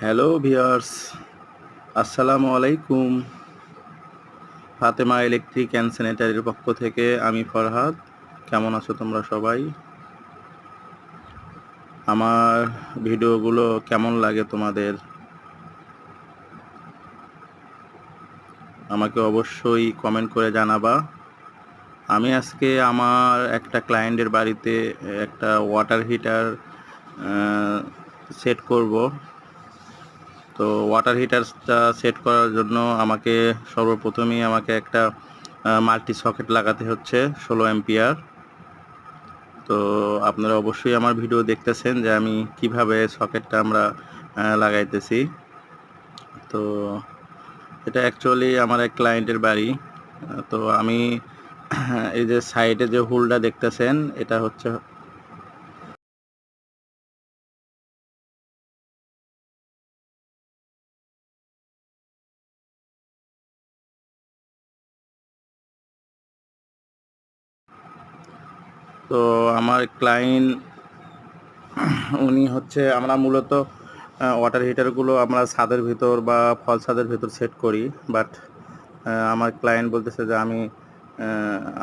Hello viewers, আসসালামু আলাইকুম। Fatema electric and স্যানিটারির পক্ষ থেকে আমি ফরহাদ। কেমন আছো তোমরা সবাই? আমার ভিডিওগুলো কেমন লাগে তোমাদের আমাকে অবশ্যই কমেন্ট করে জানাবা। আমি আজকে আমার একটা ক্লায়েন্টের বাড়িতে একটা ওয়াটার হিটার সেট করব। তো ওয়াটার হিটারটা সেট করার জন্য সর্বপ্রথমেই আমাকে একটা মাল্টি সকেট লাগাতে হচ্ছে 16 অ্যাম্পিয়ার। তো আপনারা অবশ্যই আমার ভিডিও দেখতেছেন যে আমি কিভাবে সকেটটা আমরা লাগাইতেছি। তো এটা অ্যাকচুয়ালি আমার এক ক্লায়েন্টের বাড়ি। তো আমি এই যে সাইডে যে হোলটা দেখতেছেন এটা হচ্ছে তো আমার ক্লায়েন্ট উনি হচ্ছে আমরা মূলত ওয়াটার হিটারগুলো আমরা ছাদের ভিতর বা ফল ছাদের ভিতর সেট করি। বাট আমার ক্লায়েন্ট বলতেছে যে আমি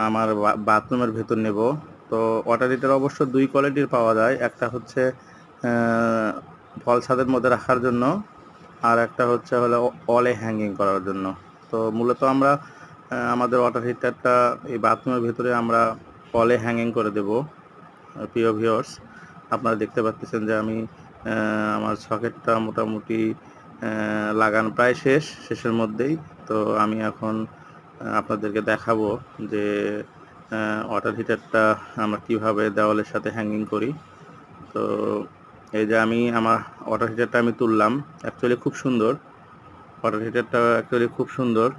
আমার বাথরুমের ভেতর নেব। তো ওয়াটার হিটার অবশ্য দুই কোয়ালিটির পাওয়া যায়, একটা হচ্ছে ফল ছাদের মধ্যে রাখার জন্য, আর একটা হচ্ছে হলো অলে হ্যাঙ্গিং করার জন্য। তো মূলত আমরা আমাদের ওয়াটার হিটারটা এই বাথরুমের ভিতরে আমরা অলে হ্যাঙ্গিং করে দেব। প্রিয় ভিউয়ার্স, আপনারা দেখতে পাচ্ছেন যে আমি আমার সকেটটা মোটামুটি লাগানো প্রায় শেষের মধ্যেই। তো আমি এখন আপনাদেরকে দেখাবো যে ওয়াটার হিটারটা আমরা কিভাবে দেওয়ালের সাথে হ্যাঙ্গিং করি। তো এই যে আমি আমার ওয়াটার হিটারটা আমি তুললাম। অ্যাকচুয়ালি খুব সুন্দর, ওয়াটার হিটারটা অ্যাকচুয়ালি খুব সুন্দর।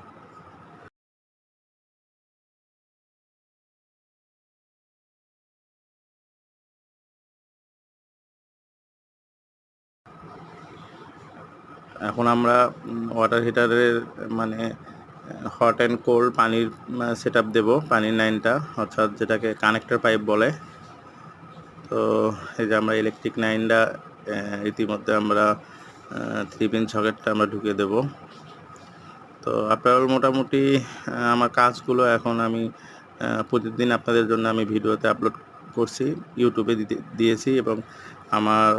এখন আমরা ওয়াটার হিটারের মানে হট অ্যান্ড কোল্ড পানির সেট আপ দেবো, পানির লাইনটা, অর্থাৎ যেটাকে কানেক্টর পাইপ বলে। তো এই যে আমরা ইলেকট্রিক লাইনটা ইতিমধ্যে আমরা 3 পিন সকেটটা আমরা ঢুকিয়ে দেব। তো আপনার মোটামুটি আমার কাজগুলো এখন আমি প্রতিদিন আপনাদের জন্য আমি ভিডিওতে আপলোড করছি, ইউটিউবে দিয়েছি এবং আমার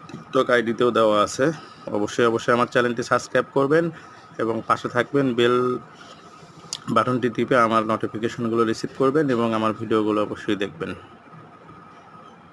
টিকটক আইডিতেও দেওয়া আছে। অবশ্যই আমার চ্যানেলটি সাবস্ক্রাইব করবেন এবং পাশে থাকবেন, বেল বাটনটি টিপে আমার নোটিফিকেশনগুলো রিসিভ করবেন এবং আমার ভিডিওগুলো অবশ্যই দেখবেন।